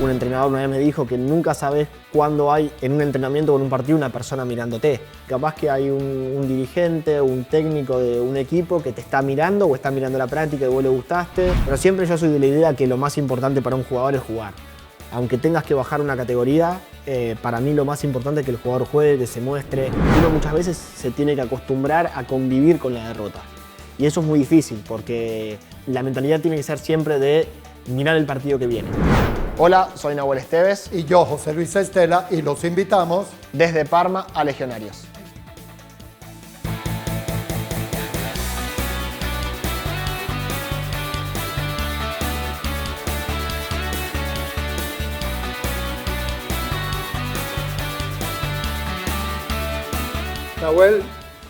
Un entrenador una vez me dijo que nunca sabes cuándo hay en un entrenamiento o en un partido una persona mirándote. Capaz que hay un dirigente, un técnico de un equipo que te está mirando o está mirando la práctica y vos le gustaste. Pero siempre yo soy de la idea que lo más importante para un jugador es jugar. Aunque tengas que bajar una categoría, para mí lo más importante es que el jugador juegue, que se muestre. Uno muchas veces se tiene que acostumbrar a convivir con la derrota. Y eso es muy difícil porque la mentalidad tiene que ser siempre de mirar el partido que viene. Hola, soy Nahuel Esteves. Y yo, José Luis Estela, y los invitamos Desde Parma a Legionarios. Nahuel.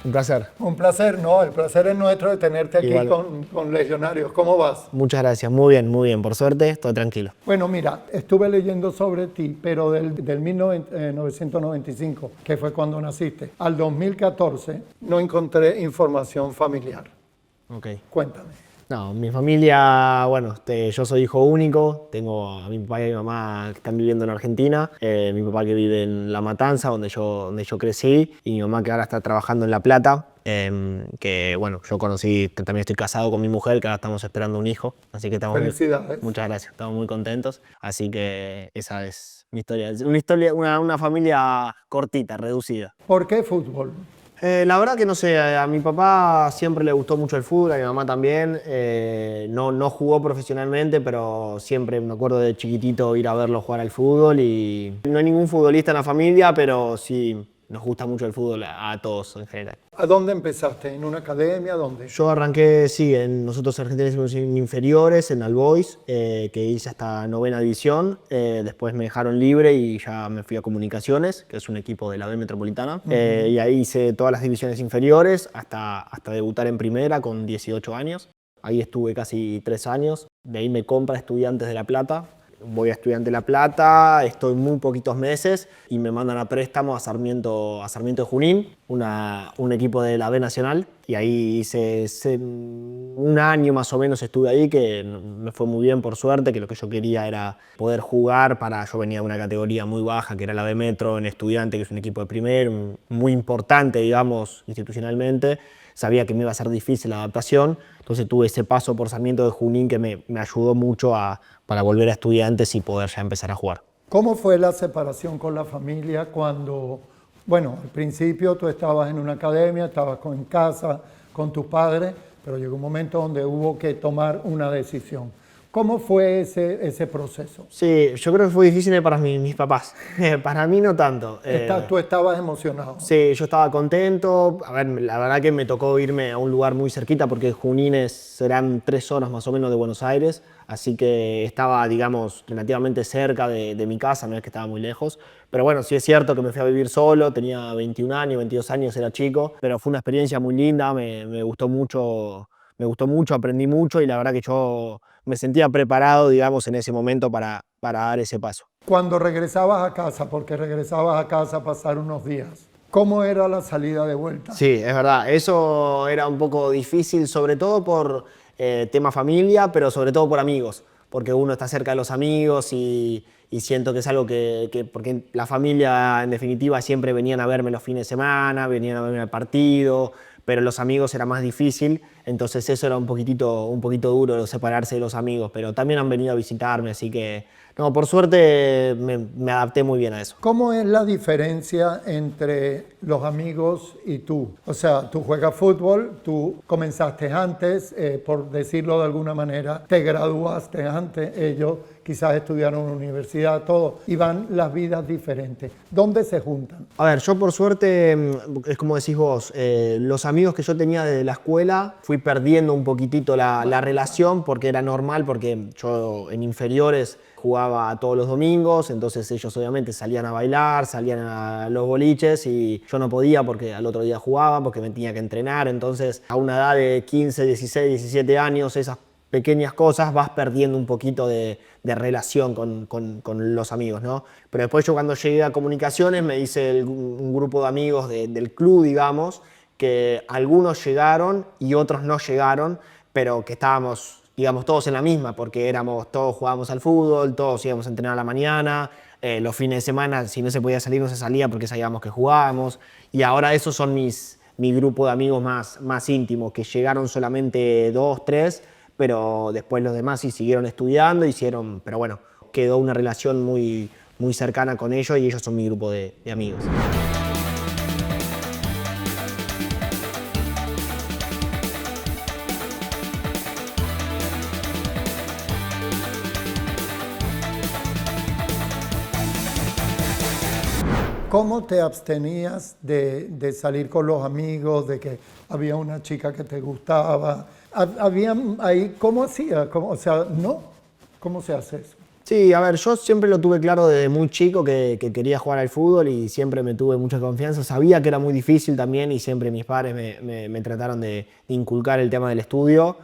Un placer. Un placer, ¿no? El placer es nuestro de tenerte aquí Igual. con Legionarios. ¿Cómo vas? Muchas gracias, muy bien. Por suerte, estoy tranquilo. Bueno, mira, estuve leyendo sobre ti, pero del 1995, que fue cuando naciste, al 2014, no encontré información familiar. Ok. Cuéntame. No, mi familia, bueno, yo soy hijo único, tengo a mi papá y a mi mamá que están viviendo en Argentina, mi papá que vive en La Matanza, donde yo crecí, y mi mamá que ahora está trabajando en La Plata, que bueno, yo conocí, también estoy casado con mi mujer, que ahora estamos esperando un hijo, así que estamos Felicidades. muchas gracias, estamos muy contentos, así que esa es mi historia, una familia cortita, reducida. ¿Por qué fútbol? La verdad que no sé, a mi papá siempre le gustó mucho el fútbol, a mi mamá también. No jugó profesionalmente, pero siempre me acuerdo de chiquitito ir a verlo jugar al fútbol. Y no hay ningún futbolista en la familia, pero sí nos gusta mucho el fútbol a todos en general. ¿A dónde empezaste? ¿En una academia? ¿Dónde? Yo arranqué, sí, nosotros argentinos hicimos en inferiores, en Albois, que hice hasta 9ª división. Después me dejaron libre y ya me fui a Comunicaciones, que es un equipo de la B Metropolitana. Y ahí hice todas las divisiones inferiores hasta debutar en primera con 18 años. Ahí estuve casi 3 años. De ahí me compra Estudiantes de La Plata. Voy a Estudiantes de La Plata, estoy muy poquitos meses y me mandan a préstamo a Sarmiento de Junín, un equipo de la B Nacional. Y ahí hice un año más o menos estuve ahí, que me fue muy bien por suerte, que lo que yo quería era poder jugar yo venía de una categoría muy baja, que era la B Metro en Estudiantes, que es un equipo de primero, muy importante, digamos, institucionalmente. Sabía que me iba a ser difícil la adaptación, entonces tuve ese paso por Sarmiento de Junín que me ayudó mucho para volver a Estudiantes y poder ya empezar a jugar. ¿Cómo fue la separación con la familia cuando, bueno, al principio tú estabas en una academia, estabas en casa con tus padres, pero llegó un momento donde hubo que tomar una decisión? ¿Cómo fue ese proceso? Sí, yo creo que fue difícil para mis papás. Para mí no tanto. Tú estabas emocionado. Sí, yo estaba contento. A ver, la verdad que me tocó irme a un lugar muy cerquita porque Junín serán 3 horas más o menos de Buenos Aires, así que estaba, digamos, relativamente cerca de mi casa, no es que estaba muy lejos. Pero bueno, sí es cierto que me fui a vivir solo, tenía 21 años, 22 años, era chico, pero fue una experiencia muy linda, me gustó mucho, aprendí mucho y la verdad que yo me sentía preparado, digamos, en ese momento para dar ese paso. Cuando regresabas a casa, porque regresabas a casa a pasar unos días, ¿cómo era la salida de vuelta? Sí, es verdad, eso era un poco difícil, sobre todo por tema familia, pero sobre todo por amigos, porque uno está cerca de los amigos y siento que es algo porque la familia en definitiva siempre venían a verme los fines de semana, venían a verme al partido, pero los amigos era más difícil, entonces eso era un poquito duro separarse de los amigos, pero también han venido a visitarme, así que no, por suerte me adapté muy bien a eso. ¿Cómo es la diferencia entre los amigos y tú? O sea, tú juegas fútbol, tú comenzaste antes, por decirlo de alguna manera, te graduaste antes, ellos quizás estudiaron en la universidad, todo, y van las vidas diferentes. ¿Dónde se juntan? A ver, yo por suerte, es como decís vos, los amigos que yo tenía desde la escuela, fui perdiendo un poquitito la relación porque era normal, porque yo en inferiores jugaba todos los domingos, entonces ellos obviamente salían a bailar, salían a los boliches y yo no podía porque al otro día jugaba, porque me tenía que entrenar, entonces a una edad de 15, 16, 17 años, esas pequeñas cosas vas perdiendo un poquito de relación con los amigos, ¿no? Pero después yo cuando llegué a Comunicaciones me hice un grupo de amigos del club, digamos, que algunos llegaron y otros no llegaron, pero que estábamos digamos, todos en la misma, porque todos jugábamos al fútbol, todos íbamos a entrenar a la mañana, los fines de semana, si no se podía salir, no se salía porque sabíamos que jugábamos. Y ahora esos son mi grupo de amigos más íntimos, que llegaron solamente 2, 3, pero después los demás sí siguieron estudiando, pero bueno, quedó una relación muy cercana con ellos y ellos son mi grupo de amigos. ¿Cómo te abstenías de salir con los amigos, de que había una chica que te gustaba? ¿Había ahí, cómo hacía? O sea, ¿no? ¿Cómo se hace eso? Sí, a ver, yo siempre lo tuve claro desde muy chico que quería jugar al fútbol y siempre me tuve mucha confianza. Sabía que era muy difícil también y siempre mis padres me trataron de inculcar el tema del estudio,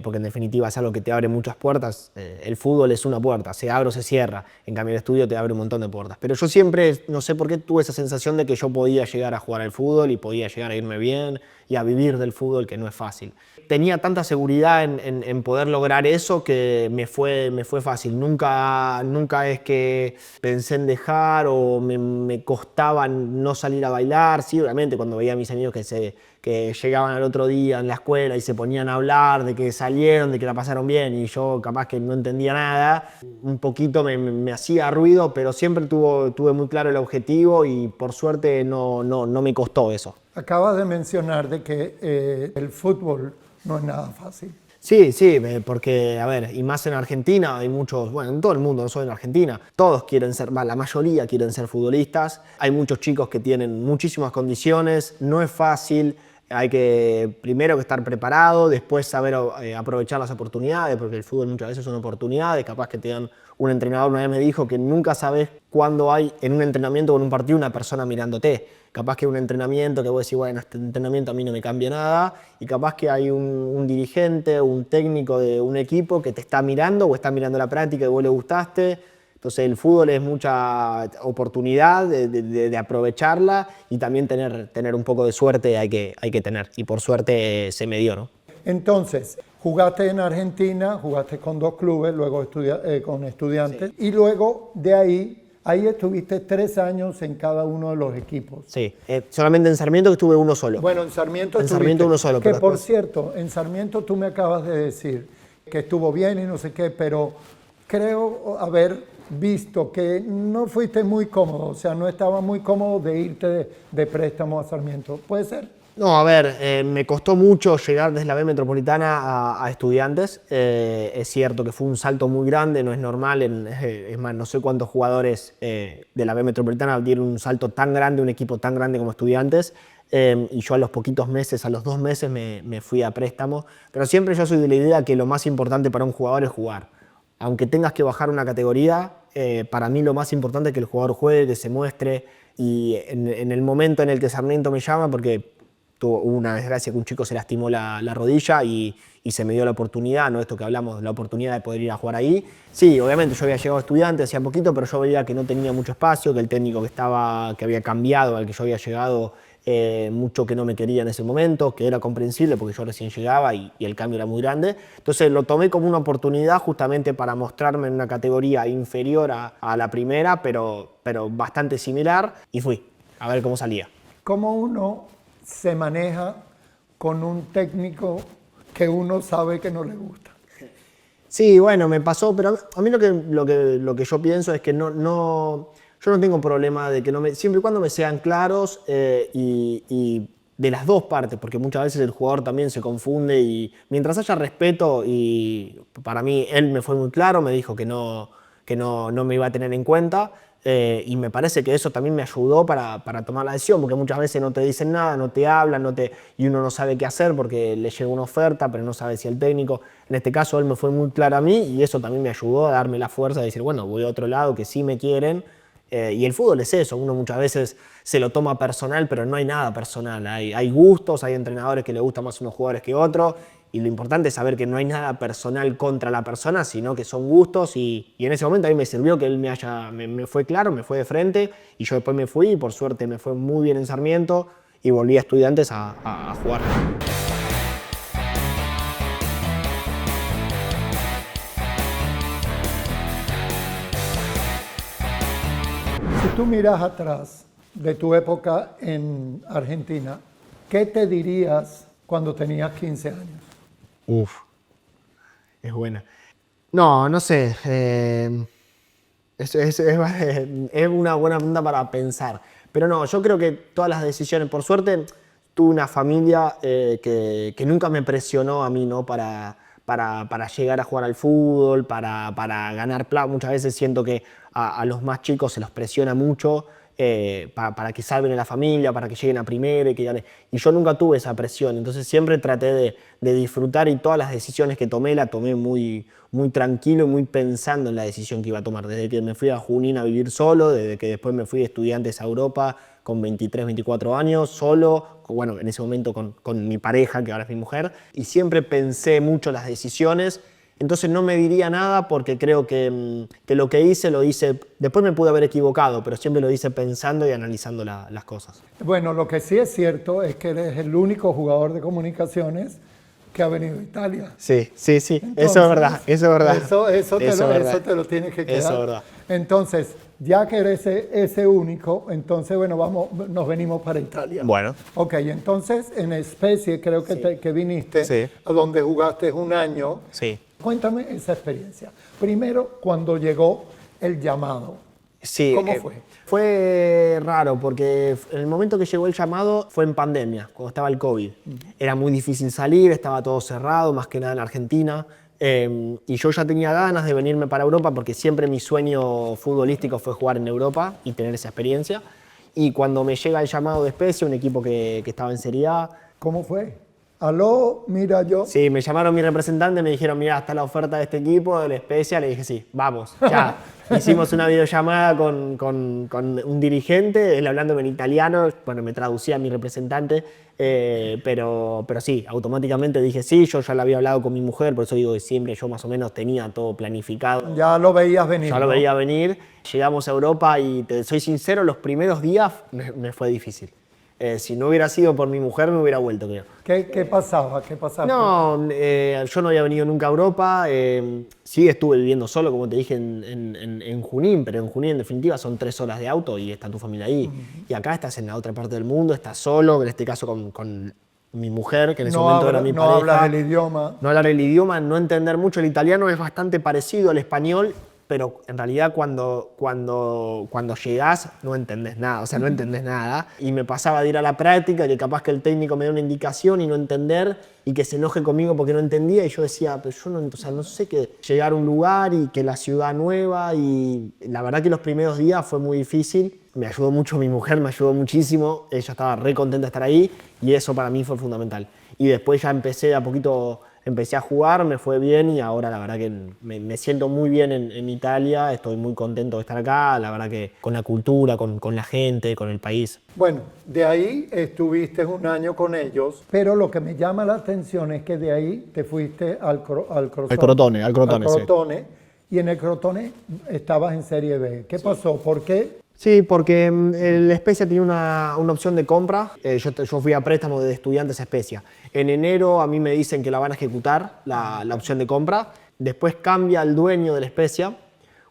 porque en definitiva es algo que te abre muchas puertas. El fútbol es una puerta, se abre o se cierra. En cambio el estudio te abre un montón de puertas. Pero yo siempre, no sé por qué, tuve esa sensación de que yo podía llegar a jugar al fútbol y podía llegar a irme bien y a vivir del fútbol, que no es fácil. Tenía tanta seguridad en poder lograr eso que me fue fácil. Nunca es que pensé en dejar o me costaba no salir a bailar. Sí, obviamente cuando veía a mis amigos que llegaban al otro día en la escuela y se ponían a hablar de que salieron, de que la pasaron bien y yo capaz que no entendía nada, un poquito me hacía ruido, pero siempre tuve muy claro el objetivo y por suerte no me costó eso. Acabas de mencionar de que el fútbol no es nada fácil. Sí, porque, a ver, y más en Argentina hay muchos, bueno, en todo el mundo, no solo en Argentina, todos quieren ser, la mayoría quieren ser futbolistas, hay muchos chicos que tienen muchísimas condiciones, no es fácil, hay que primero que estar preparado, después saber aprovechar las oportunidades, porque el fútbol muchas veces son oportunidades, capaz que te dan un entrenador, una vez me dijo que nunca sabes cuándo hay en un entrenamiento o en un partido una persona mirándote. Capaz que un entrenamiento que vos decís, bueno, este entrenamiento a mí no me cambia nada, y capaz que hay un dirigente, un técnico de un equipo que te está mirando o está mirando la práctica y vos le gustaste. Entonces el fútbol es mucha oportunidad de aprovecharla y también tener un poco de suerte hay que tener, y por suerte se me dio, ¿no? Entonces, jugaste en Argentina, jugaste con 2 clubes, luego con Estudiantes, sí. Y luego de ahí estuviste 3 años en cada uno de los equipos. Sí, solamente en Sarmiento que estuve uno solo. Bueno, en Sarmiento uno solo. Que por cierto, en Sarmiento tú me acabas de decir que estuvo bien y no sé qué, pero creo haber visto que no fuiste muy cómodo, o sea, no estaba muy cómodo de irte de préstamo a Sarmiento. ¿Puede ser? No, a ver, me costó mucho llegar desde la B Metropolitana a Estudiantes. Es cierto que fue un salto muy grande, no es normal. Es más, no sé cuántos jugadores de la B Metropolitana dieron un salto tan grande, un equipo tan grande como Estudiantes. Y yo a los poquitos meses, a los 2 meses me fui a préstamo. Pero siempre yo soy de la idea que lo más importante para un jugador es jugar. Aunque tengas que bajar una categoría, para mí lo más importante es que el jugador juegue, que se muestre. Y en el momento en el que Sarmiento me llama, porque hubo una desgracia que un chico se lastimó la rodilla y se me dio la oportunidad, ¿no? Esto que hablamos, la oportunidad de poder ir a jugar ahí. Sí, obviamente yo había llegado a Estudiantes hacía poquito, pero yo veía que no tenía mucho espacio, que el técnico que había cambiado, al que yo había llegado, mucho que no me quería en ese momento, que era comprensible porque yo recién llegaba y el cambio era muy grande. Entonces lo tomé como una oportunidad justamente para mostrarme en una categoría inferior a la primera, pero bastante similar, y fui a ver cómo salía. ¿Cómo uno se maneja con un técnico que uno sabe que no le gusta? Sí, bueno, me pasó, pero a mí lo que yo pienso es que yo no tengo problema de que siempre y cuando me sean claros y de las dos partes, porque muchas veces el jugador también se confunde y mientras haya respeto, y para mí él me fue muy claro, me dijo que no me iba a tener en cuenta. Y me parece que eso también me ayudó para tomar la decisión, porque muchas veces no te dicen nada, no te hablan, y uno no sabe qué hacer porque le llega una oferta, pero no sabe si el técnico. En este caso él me fue muy claro a mí y eso también me ayudó a darme la fuerza de decir, bueno, voy a otro lado que sí me quieren. Y el fútbol es eso, uno muchas veces se lo toma personal, pero no hay nada personal. Hay gustos, hay entrenadores que le gustan más unos jugadores que otros. Y lo importante es saber que no hay nada personal contra la persona, sino que son gustos. Y en ese momento a mí me sirvió que él me fue claro, me fue de frente. Y yo después me fui y por suerte me fue muy bien en Sarmiento. Y volví a Estudiantes a jugar. tú miras atrás de tu época en Argentina, ¿qué te dirías cuando tenías 15 años? Uf, es buena. No, no sé. Es una buena pregunta para pensar. Pero no, yo creo que todas las decisiones, por suerte, tuve una familia que nunca me presionó a mí, ¿no? Para llegar a jugar al fútbol, para ganar plata. Muchas veces siento que a los más chicos se los presiona mucho para que salven en la familia, para que lleguen a primera y que ganen. Y yo nunca tuve esa presión, entonces siempre traté de disfrutar y todas las decisiones que tomé, la tomé muy, muy tranquilo y muy pensando en la decisión que iba a tomar. Desde que me fui a Junín a vivir solo, desde que después me fui de estudiantes a Europa con 23, 24 años, solo, bueno, en ese momento con mi pareja, que ahora es mi mujer, y siempre pensé mucho las decisiones. Entonces no me diría nada porque creo que lo que hice lo hice, después me pude haber equivocado, pero siempre lo hice pensando y analizando las cosas. Bueno, lo que sí es cierto es que eres el único jugador de comunicaciones que ha venido a Italia. Sí, sí, sí, Entonces, eso es verdad, eso es verdad. Eso te lo tienes que quedar. Eso es verdad. Entonces, ya que eres ese único, entonces, bueno, nos venimos para Italia. Bueno. Ok, entonces en Spezia creo que, Sí. que viniste, Sí. a donde jugaste un año. Sí. Cuéntame esa experiencia. Primero, cuando llegó el llamado. Sí, ¿Cómo fue? Fue raro porque en el momento que llegó el llamado fue en pandemia, cuando estaba el COVID. Era muy difícil salir, estaba todo cerrado, más que nada en Argentina. Y yo ya tenía ganas de venirme para Europa porque siempre mi sueño futbolístico fue jugar en Europa y tener esa experiencia. Y cuando me llega el llamado de Spezia, un equipo que estaba en Serie A. ¿Cómo fue? Aló, mira yo. Sí, me llamaron mi representante, me dijeron, mira, está la oferta de este equipo, del Spezia. Le dije, sí, vamos, ya. Hicimos una videollamada con un dirigente, él hablándome en italiano, bueno, me traducía a mi representante, pero sí, automáticamente dije sí, yo ya lo había hablado con mi mujer, por eso digo que siempre yo más o menos tenía todo planificado. Ya lo veías venir. Ya lo ¿no? veía venir, llegamos a Europa y te soy sincero, los primeros días me fue difícil. Si no hubiera sido por mi mujer, me hubiera vuelto, creo. ¿Qué pasaba? ¿Qué pasaba? No, yo no había venido nunca a Europa. Sí estuve viviendo solo, como te dije, en Junín, pero en Junín en definitiva son 3 horas de auto y está tu familia ahí. Y acá estás en la otra parte del mundo, estás solo, en este caso con mi mujer, que en ese momento era mi pareja. No hablas el idioma. No hablar el idioma, no entender mucho. El italiano es bastante parecido al español, pero en realidad cuando llegás no entendés nada, o sea, no entendés nada. Y me pasaba de ir a la práctica, que capaz que el técnico me dé una indicación y no entender, y que se enoje conmigo porque no entendía, y yo decía, pero yo no, o sea, no sé qué, llegar a un lugar y que la ciudad nueva, y la verdad que los primeros días fue muy difícil. Me ayudó mucho mi mujer, me ayudó muchísimo, ella estaba re contenta de estar ahí, y eso para mí fue fundamental. Y después ya empecé a jugar, me fue bien y ahora la verdad que me siento muy bien en Italia, estoy muy contento de estar acá, la verdad que con la cultura, con la gente, con el país. Bueno, de ahí estuviste un año con ellos, pero lo que me llama la atención es que de ahí te fuiste al Crotone. Al Crotone, sí. Y en el Crotone estabas en Serie B. ¿Qué pasó? ¿Por qué? Sí, porque el Spezia tenía una opción de compra. Yo fui a préstamo de estudiantes a Spezia. En enero a mí me dicen que la van a ejecutar, la opción de compra. Después cambia el dueño del Spezia.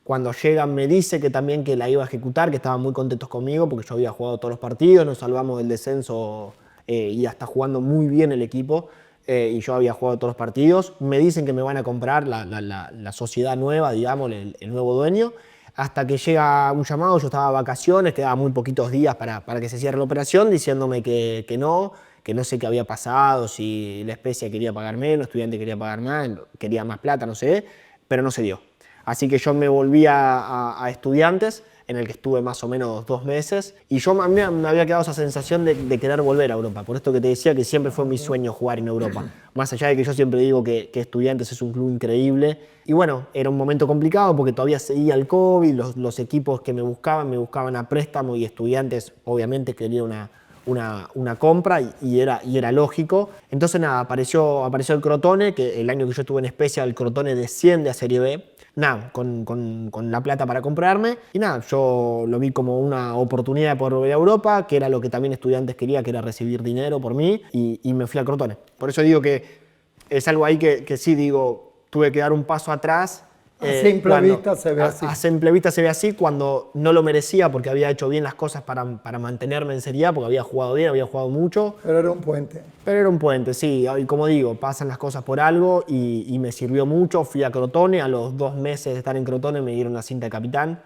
Cuando llegan me dice que también que la iba a ejecutar, que estaban muy contentos conmigo porque yo había jugado todos los partidos, nos salvamos del descenso y hasta jugando muy bien el equipo. Y yo había jugado todos los partidos. Me dicen que me van a comprar la sociedad nueva, digamos, el nuevo dueño. Hasta que llega un llamado, yo estaba de vacaciones, quedaban muy poquitos días para que se cierre la operación, diciéndome que no sé qué había pasado, si la Spezia quería pagar menos, el estudiante quería pagar más, quería más plata, no sé, pero no se dio. Así que yo me volví a estudiantes, en el que estuve más o menos 2 meses, y a mí me había quedado esa sensación de querer volver a Europa, por esto que te decía que siempre fue mi sueño jugar en Europa, más allá de que yo siempre digo que Estudiantes es un club increíble, y bueno, era un momento complicado porque todavía seguía el COVID, los equipos que me buscaban a préstamo, y Estudiantes obviamente quería una compra y era lógico. Entonces nada, apareció el Crotone, que el año que yo estuve en Spezia el Crotone desciende a Serie B, nada, con la plata para comprarme, y nada, yo lo vi como una oportunidad de poder volver a Europa, que era lo que también Estudiantes quería, que era recibir dinero por mí, y me fui al Crotone. Por eso digo que es algo ahí que sí digo, tuve que dar un paso atrás A simple vista se ve así. A simple vista se ve así cuando no lo merecía porque había hecho bien las cosas para mantenerme en Serie A, porque había jugado bien, había jugado mucho. Pero era un puente. Pero era un puente, sí. Y como digo, pasan las cosas por algo y me sirvió mucho. Fui a Crotone, a los 2 meses de estar en Crotone me dieron la cinta de capitán.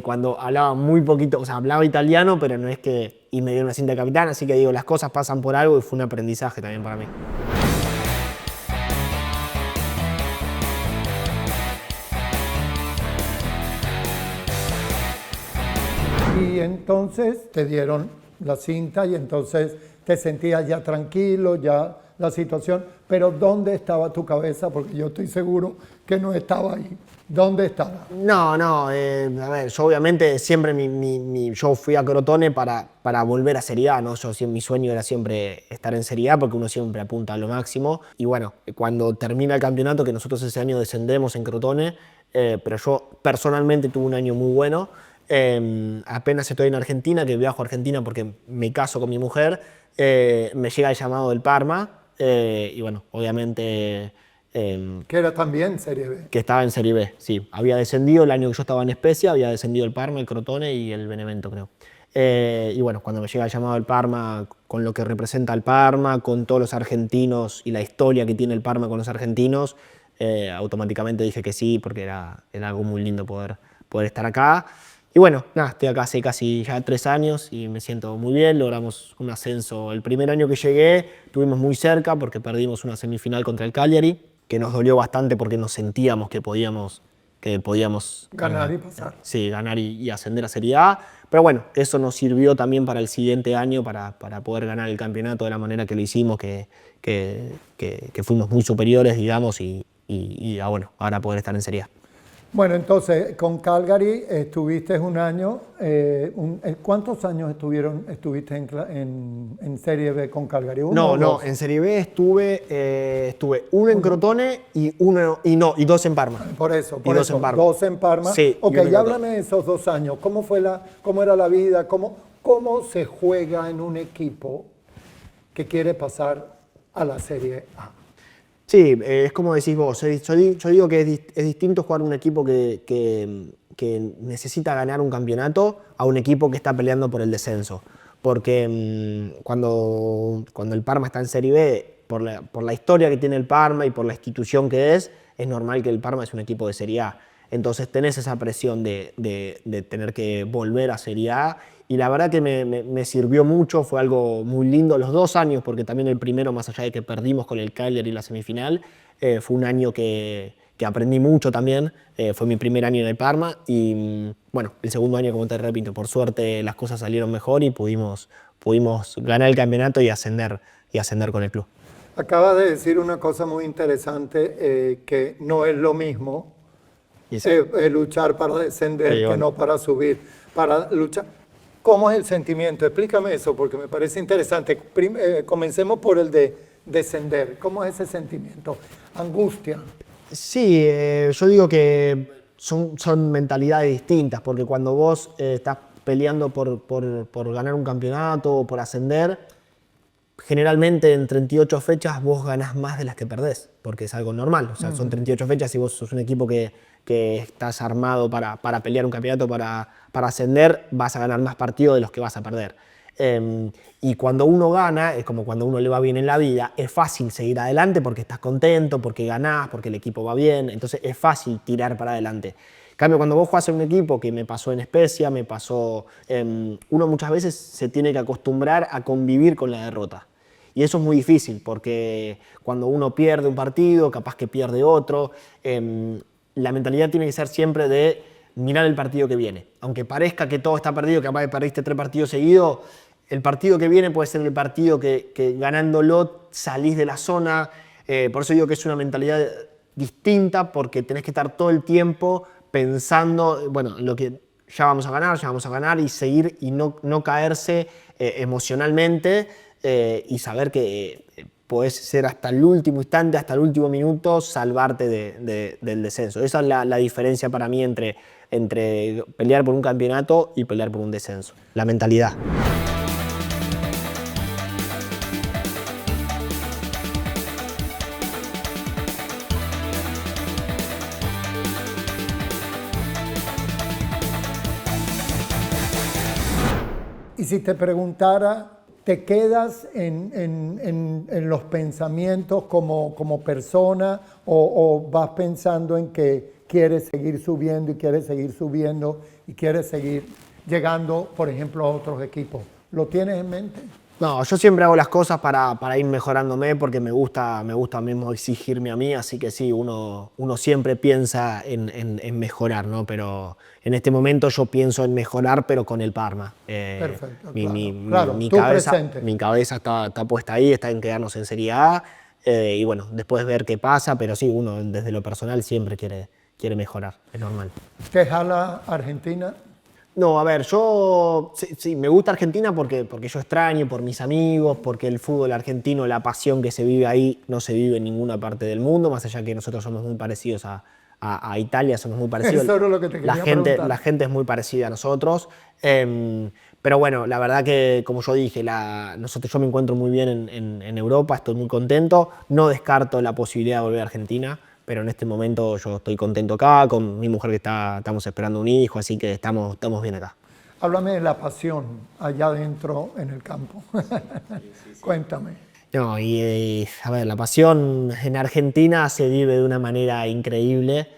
Cuando hablaba muy poquito, o sea, hablaba italiano, pero no es que... Y me dieron la cinta de capitán, así que digo, las cosas pasan por algo y fue un aprendizaje también para mí. Y entonces te dieron la cinta y entonces te sentías ya tranquilo, ya la situación. Pero ¿dónde estaba tu cabeza? Porque yo estoy seguro que no estaba ahí. ¿Dónde estaba? No, a ver, yo obviamente siempre yo fui a Crotone para volver a Serie A, ¿no? Mi sueño era siempre estar en Serie A porque uno siempre apunta a lo máximo. Y bueno, cuando termina el campeonato, que nosotros ese año descendemos en Crotone, pero yo personalmente tuve un año muy bueno. Apenas estoy en Argentina, que viajo a Argentina porque me caso con mi mujer, me llega el llamado del Parma y bueno, obviamente... que era también Serie B. Que estaba en Serie B, sí. Había descendido el año que yo estaba en Spezia, había descendido el Parma, el Crotone y el Benevento, creo. Y bueno, cuando me llega el llamado del Parma, con lo que representa el Parma, con todos los argentinos y la historia que tiene el Parma con los argentinos, automáticamente dije que sí, porque era algo muy lindo poder estar acá. Y bueno, nada, estoy acá hace casi ya 3 años y me siento muy bien, logramos un ascenso. El primer año que llegué estuvimos muy cerca porque perdimos una semifinal contra el Cagliari, que nos dolió bastante porque nos sentíamos que podíamos Ganar y pasar. Sí, ganar y ascender a Serie A. Pero bueno, eso nos sirvió también para el siguiente año, para poder ganar el campeonato de la manera que lo hicimos, que fuimos muy superiores, digamos, y bueno, ahora poder estar en Serie A. Bueno, entonces, con Cagliari estuviste un año. ¿Cuántos años estuviste en Serie B con Cagliari? No, en Serie B estuve uno en Crotone y 2 en Parma. Por eso, En Parma. 2 en Parma. Sí, ok, ya háblame de esos 2 años. ¿Cómo era la vida? ¿Cómo se juega en un equipo que quiere pasar a la Serie A? Sí, es como decís vos, yo digo que es distinto jugar un equipo que necesita ganar un campeonato a un equipo que está peleando por el descenso. Porque cuando el Parma está en Serie B, por la historia que tiene el Parma y por la institución que es normal que el Parma es un equipo de Serie A. Entonces tenés esa presión de tener que volver a Serie A. Y la verdad que me sirvió mucho, fue algo muy lindo los 2 años, porque también el primero, más allá de que perdimos con el Cagliari la semifinal, fue un año que aprendí mucho también, fue mi primer año en el Parma y bueno, el segundo año, como te repito, por suerte las cosas salieron mejor y pudimos ganar el campeonato y ascender con el club. Acabas de decir una cosa muy interesante, que no es lo mismo luchar para descender que no para subir, para luchar. ¿Cómo es el sentimiento? Explícame eso porque me parece interesante. Comencemos por el de descender. ¿Cómo es ese sentimiento? Angustia. Sí, yo digo que son mentalidades distintas, porque cuando vos estás peleando por ganar un campeonato o por ascender, generalmente en 38 fechas vos ganás más de las que perdés, porque es algo normal. O sea, son 38 fechas y vos sos un equipo que estás armado para pelear un campeonato, para ascender, vas a ganar más partidos de los que vas a perder. Y cuando uno gana, es como cuando uno le va bien en la vida, es fácil seguir adelante porque estás contento, porque ganás, porque el equipo va bien, entonces es fácil tirar para adelante. En cambio, cuando vos jugás en un equipo, que me pasó en Spezia, uno muchas veces se tiene que acostumbrar a convivir con la derrota. Y eso es muy difícil, porque cuando uno pierde un partido, capaz que pierde otro, la mentalidad tiene que ser siempre de mirar el partido que viene. Aunque parezca que todo está perdido, que capaz que perdiste 3 partidos seguidos, el partido que viene puede ser el partido que ganándolo salís de la zona. Por eso digo que es una mentalidad distinta, porque tenés que estar todo el tiempo pensando, bueno, lo que ya vamos a ganar y seguir y no caerse emocionalmente y saber que podés ser hasta el último instante, hasta el último minuto, salvarte del descenso. Esa es la diferencia para mí entre pelear por un campeonato y pelear por un descenso. La mentalidad. Y si te preguntara, ¿te quedas en los pensamientos como persona o vas pensando en que quieres seguir subiendo y quieres seguir subiendo y quieres seguir llegando, por ejemplo, a otros equipos? ¿Lo tienes en mente? No, yo siempre hago las cosas para ir mejorándome porque me gusta mismo exigirme a mí, así que sí, uno siempre piensa en mejorar, ¿no? Pero en este momento yo pienso en mejorar, pero con el Parma. Perfecto, Mi tú cabeza, presente. mi cabeza está puesta ahí, está en quedarnos en Serie A y bueno, después ver qué pasa, pero sí, uno desde lo personal siempre quiere mejorar, es normal. ¿Te jala Argentina? No, a ver, yo sí, me gusta Argentina porque yo extraño, por mis amigos, porque el fútbol argentino, la pasión que se vive ahí no se vive en ninguna parte del mundo, más allá que nosotros somos muy parecidos a Italia, somos muy parecidos. Eso era lo que te quería preguntar. La gente es muy parecida a nosotros, pero bueno, la verdad que, como yo dije, yo me encuentro muy bien en Europa, estoy muy contento, no descarto la posibilidad de volver a Argentina. Pero en este momento yo estoy contento acá, con mi mujer que estamos esperando un hijo, así que estamos bien acá. Háblame de la pasión allá adentro en el campo. Cuéntame. No, a ver, la pasión en Argentina se vive de una manera increíble,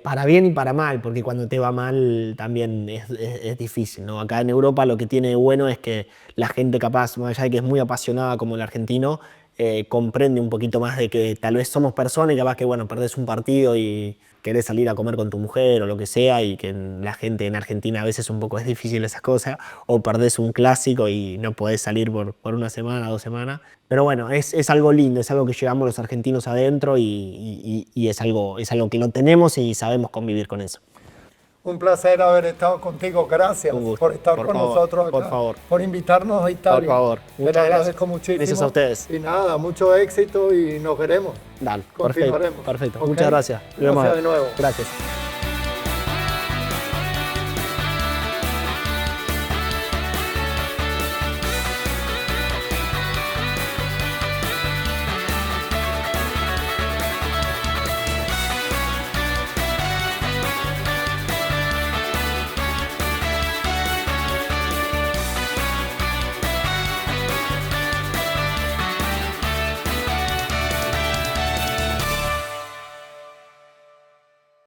para bien y para mal, porque cuando te va mal también es difícil, ¿no? Acá en Europa lo que tiene de bueno es que la gente capaz, más allá de que es muy apasionada como el argentino, comprende un poquito más de que tal vez somos personas y capaz que, bueno, perdés un partido y querés salir a comer con tu mujer o lo que sea y que la gente en Argentina a veces un poco es difícil esas cosas, o perdés un clásico y no podés salir por una semana, 2 semanas. Pero bueno, es algo lindo, es algo que llevamos los argentinos adentro y es algo que lo tenemos y sabemos convivir con eso. Un placer haber estado contigo. Gracias por estar con nosotros acá. Por favor. Por invitarnos a Italia. Por favor. Te lo agradezco muchísimo. Gracias a ustedes. Y nada, mucho éxito y nos veremos. Dale, Continuaremos. perfecto. ¿Ok? Muchas gracias. Gracias de nuevo. Gracias.